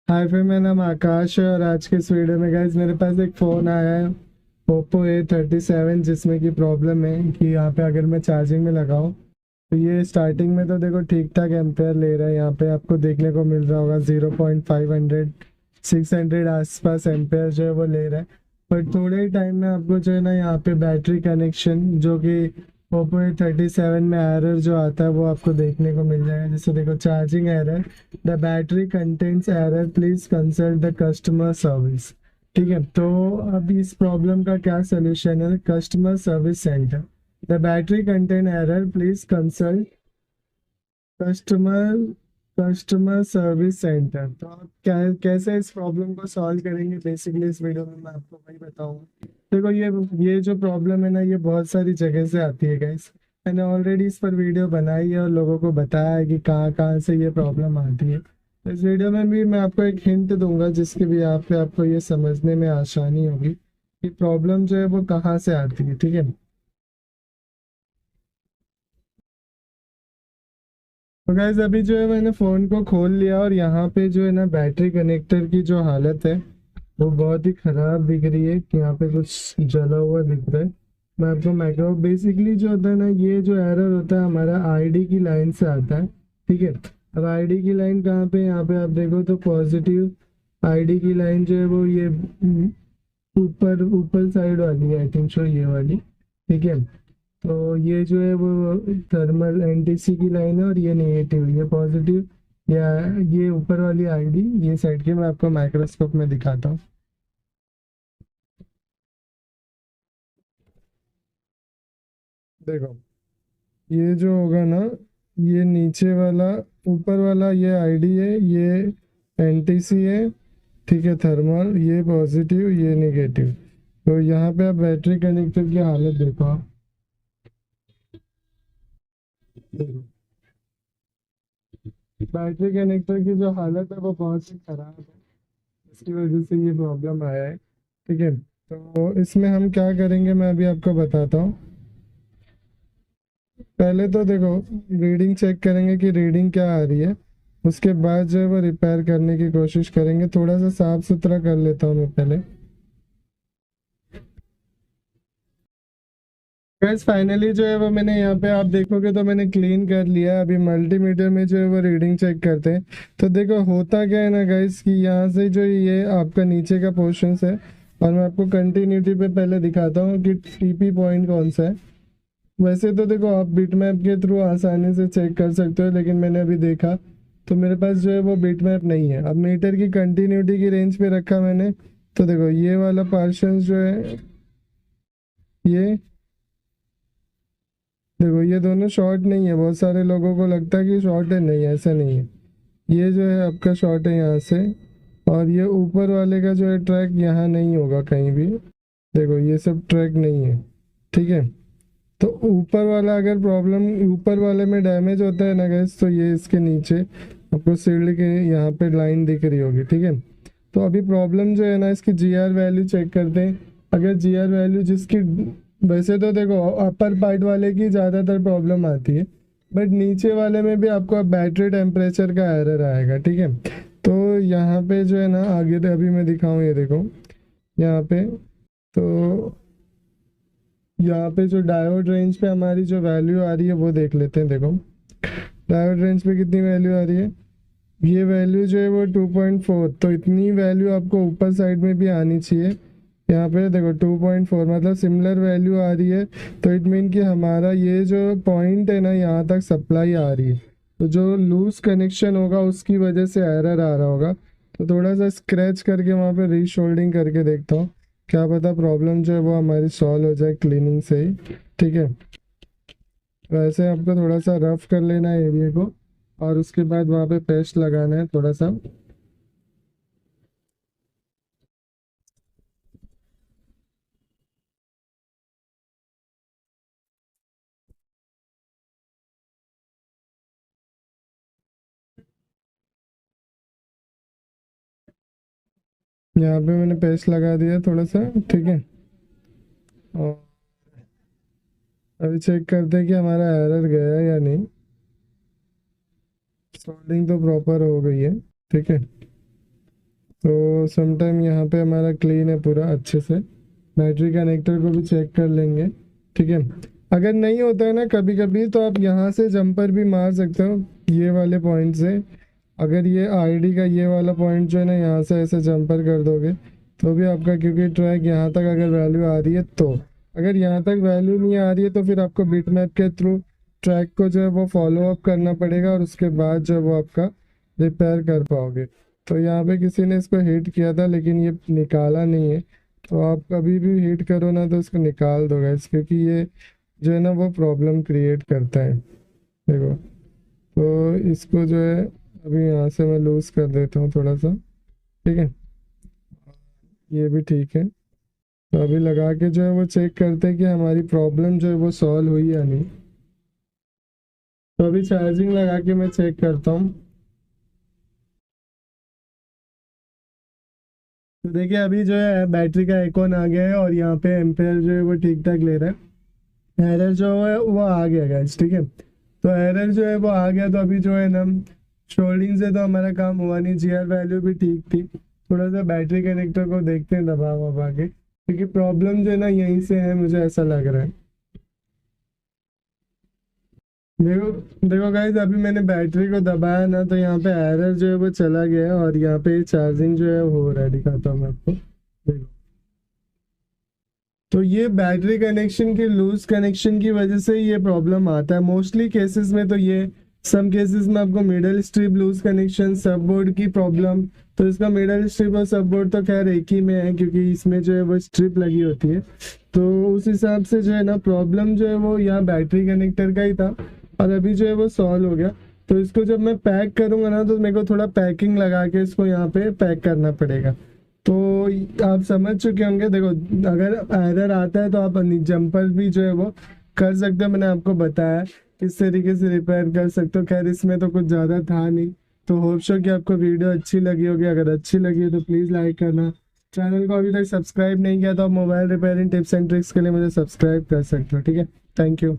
हाय फिर मेरा नाम आकाश है और आज के इस वीडियो में गाइज मेरे पास एक फ़ोन आया है Oppo A37 जिसमें कि प्रॉब्लम है कि यहाँ पे अगर मैं चार्जिंग में लगाऊं तो ये स्टार्टिंग में तो देखो ठीक ठाक एम्पेयर ले रहा है। यहाँ पे आपको देखने को मिल रहा होगा 0.500 600 आसपास एम्पेयर जो है वो ले रहा है। पर थोड़े ही टाइम में आपको जो है ना यहाँ पे बैटरी कनेक्शन जो कि Oppo A37 में एरर जो आता है वो आपको देखने को मिल जाएगा। जैसे देखो charging error, the battery contents error, please consult the customer service. ठीक है, तो अब इस प्रॉब्लम का क्या सोल्यूशन है? Customer service centre, the battery content error, please consult customer customer service centre. तो आप क्या कैसे इस प्रॉब्लम को सॉल्व करेंगे, बेसिकली इस वीडियो में मैं आपको वही बताऊंगा। देखो ये जो प्रॉब्लम है ना, ये बहुत सारी जगह से आती है गाइस। मैंने ऑलरेडी इस पर वीडियो बनाई है और लोगों को बताया है कि कहाँ कहाँ से ये प्रॉब्लम आती है। तो इस वीडियो में भी मैं आपको एक हिंट दूंगा जिसके भी आप पे आपको ये समझने में आसानी होगी कि प्रॉब्लम जो है वो कहाँ से आती है। ठीक है, तो गाइज अभी जो है मैंने फ़ोन को खोल लिया और यहाँ पे जो है ना बैटरी कनेक्टर की जो हालत है वो बहुत ही ख़राब दिख रही है कि यहाँ पे कुछ जला हुआ दिख रहा है। मैं आपको माइक्रो बेसिकली जो होता है ना, ये जो एरर होता है हमारा आईडी की लाइन से आता है। ठीक है, अब आईडी की लाइन कहाँ पे? यहाँ पे आप देखो तो पॉजिटिव आईडी की लाइन जो है वो ये ऊपर ऊपर साइड वाली है, आई थिंक सो ये वाली। ठीक है, तो ये जो है वो थर्मल एनटीसी की लाइन है और ये नेगेटिव, ये पॉजिटिव, या ये ऊपर वाली आईडी ये साइड की। मैं आपको माइक्रोस्कोप में दिखाता हूँ। देखो, ये जो होगा ना, ये नीचे वाला, ऊपर वाला ये आईडी है, ये एनटीसी है। ठीक है, थर्मल, ये पॉजिटिव ये नेगेटिव। तो यहाँ पे आप बैटरी कनेक्टर की हालत देखो। आप देखो बैटरी कनेक्टर की जो हालत है वो बहुत ही खराब है, इसकी वजह से ये प्रॉब्लम आया है। ठीक है, तो इसमें हम क्या करेंगे मैं अभी आपको बताता हूँ। पहले तो देखो रीडिंग चेक करेंगे कि रीडिंग क्या आ रही है। उसके बाद जो है वो रिपेयर करने की कोशिश करेंगे। थोड़ा सा साफ सुथरा कर लेता हूँ मैं पहले। गैस फाइनली जो है वो मैंने यहाँ पे आप देखोगे तो मैंने क्लीन कर लिया। अभी मल्टीमीटर में जो है वो रीडिंग चेक करते हैं। तो देखो होता क्या है ना गाइस कि यहाँ से जो ये आपका नीचे का पोर्शन है, और मैं आपको कंटिन्यूटी पे पहले दिखाता हूँ कि टीपी पॉइंट कौन सा है। वैसे तो देखो आप बिटमैप के थ्रू आसानी से चेक कर सकते हो, लेकिन मैंने अभी देखा तो मेरे पास जो है वो बिटमैप नहीं है। अब मीटर की कंटिन्यूटी की रेंज पे रखा मैंने, तो देखो ये वाला पार्शन जो है, ये देखो ये दोनों शॉर्ट नहीं है। बहुत सारे लोगों को लगता है कि शॉर्ट है, नहीं ऐसा नहीं है। ये जो है आपका शॉर्ट है यहाँ से, और ये ऊपर वाले का जो है ट्रैक यहाँ नहीं होगा कहीं भी। देखो ये सब ट्रैक नहीं है। ठीक है, तो ऊपर वाला अगर प्रॉब्लम ऊपर वाले में डैमेज होता है ना गैस, तो ये इसके नीचे आपको शील्ड के यहाँ पे लाइन दिख रही होगी। ठीक है, तो अभी प्रॉब्लम जो है ना, इसकी जीआर वैल्यू चेक करते हैं। अगर जीआर वैल्यू जिसकी, वैसे तो देखो अपर पार्ट वाले की ज़्यादातर प्रॉब्लम आती है, बट नीचे वाले में भी आपको बैटरी टेम्परेचर का एरर आएगा। ठीक है, तो यहाँ पे जो है ना, आगे अभी मैं दिखाऊँ, ये देखो यहाँ पे, तो यहाँ पे जो डायोड रेंज पे हमारी जो वैल्यू आ रही है वो देख लेते हैं। देखो डायोड रेंज पे कितनी वैल्यू आ रही है, ये वैल्यू जो है वो 2.4। तो इतनी वैल्यू आपको ऊपर साइड में भी आनी चाहिए। यहाँ पे देखो 2.4 मतलब सिमिलर वैल्यू आ रही है। तो इट मीन कि हमारा ये जो पॉइंट है ना, यहाँ तक सप्लाई आ रही है। तो जो लूज कनेक्शन होगा उसकी वजह से एरर आ रहा होगा। तो थोड़ा सा स्क्रैच करके वहाँ पे रीशोल्डिंग करके देखता हूँ, क्या पता प्रॉब्लम जो है वो हमारी सॉल्व हो जाए क्लीनिंग से ही। ठीक है, वैसे आपको थोड़ा सा रफ कर लेना है एरिया को, और उसके बाद वहाँ पे पेस्ट लगाना है थोड़ा सा। यहाँ पे मैंने पेस्ट लगा दिया थोड़ा सा। ठीक है, और अभी चेक करते हैं कि हमारा एरर गया या नहीं। सोल्डिंग तो प्रॉपर हो गई है। ठीक है, तो समटाइम यहाँ पे हमारा क्लीन है पूरा अच्छे से। बैटरी कनेक्टर को भी चेक कर लेंगे, ठीक है। अगर नहीं होता है ना कभी कभी, तो आप यहाँ से जंपर भी मार सकते हो ये वाले पॉइंट से। अगर ये आईडी का ये वाला पॉइंट जो है ना, यहाँ से ऐसे जंपर कर दोगे तो भी आपका, क्योंकि ट्रैक यहाँ तक अगर वैल्यू आ रही है तो, अगर यहाँ तक वैल्यू नहीं आ रही है तो फिर आपको बिटमैप के थ्रू ट्रैक को जो है वो फॉलो अप करना पड़ेगा, और उसके बाद जो है वो आपका रिपेयर कर पाओगे। तो यहाँ पे किसी ने इसको हिट किया था लेकिन ये निकाला नहीं है, तो आप कभी भी हिट करो ना तो इसको निकाल दो गाइस, क्योंकि ये जो है ना वो प्रॉब्लम क्रिएट करता है। देखो, तो इसको जो है अभी यहाँ से मैं लूज कर देता हूँ थोड़ा सा, ठीक है। ये भी ठीक है। तो अभी लगा के जो है वो चेक करते हैं कि हमारी प्रॉब्लम जो है वो सॉल्व हुई या नहीं। तो अभी चार्जिंग लगा के मैं चेक करता हूँ। तो देखिए अभी जो है बैटरी का आइकॉन आ गया है और यहाँ पे एम्पेयर जो है वो ठीक ठाक ले रहा है। एरर जो है वो आ गया गाइस, ठीक है। तो एरर जो है वो आ गया, तो अभी जो है ना शोल्डिंग से तो हमारा काम हुआ नहीं। जीआर वैल्यू भी ठीक थी। थोड़ा सा बैटरी कनेक्टर को देखते हैं दबा वबा के, क्योंकि प्रॉब्लम जो है ना यहीं से है, मुझे ऐसा लग रहा है। देखो देखो गाइस, अभी मैंने बैटरी को दबाया ना तो यहाँ पे एरर जो है वो चला गया है, और यहाँ पे चार्जिंग जो है वो हो रहा है। दिखाता हूँ मैं आपको, देखो। तो ये बैटरी कनेक्शन के लूज कनेक्शन की वजह से ये प्रॉब्लम आता है मोस्टली केसेस में। तो ये सम केसेस में आपको मिडल स्ट्रिप लूज कनेक्शन, सब बोर्ड की प्रॉब्लम। तो इसका मिडल स्ट्रिप और सब बोर्ड तो खैर एक ही में है, क्योंकि इसमें जो है वो स्ट्रिप लगी होती है। तो उस हिसाब से जो है ना प्रॉब्लम जो है वो यहाँ बैटरी कनेक्टर का ही था, और अभी जो है वो सॉल्व हो गया। तो इसको जब मैं पैक करूंगा ना तो मेरे को थोड़ा पैकिंग लगा के इसको यहाँ पे पैक करना पड़ेगा। तो आप समझ चुके होंगे। देखो, अगर एरर आता है तो आप जंपर भी जो है वो कर सकते हो। मैंने आपको बताया किस तरीके से रिपेयर कर सकते हो। खैर इसमें तो कुछ ज़्यादा था नहीं। तो होप सो कि आपको वीडियो अच्छी लगी होगी। अगर अच्छी लगी है तो प्लीज़ लाइक करना। चैनल को अभी तक सब्सक्राइब नहीं किया तो आप mobile repairing tips and tricks के लिए मुझे सब्सक्राइब कर सकते हो, ठीक है। Thank you.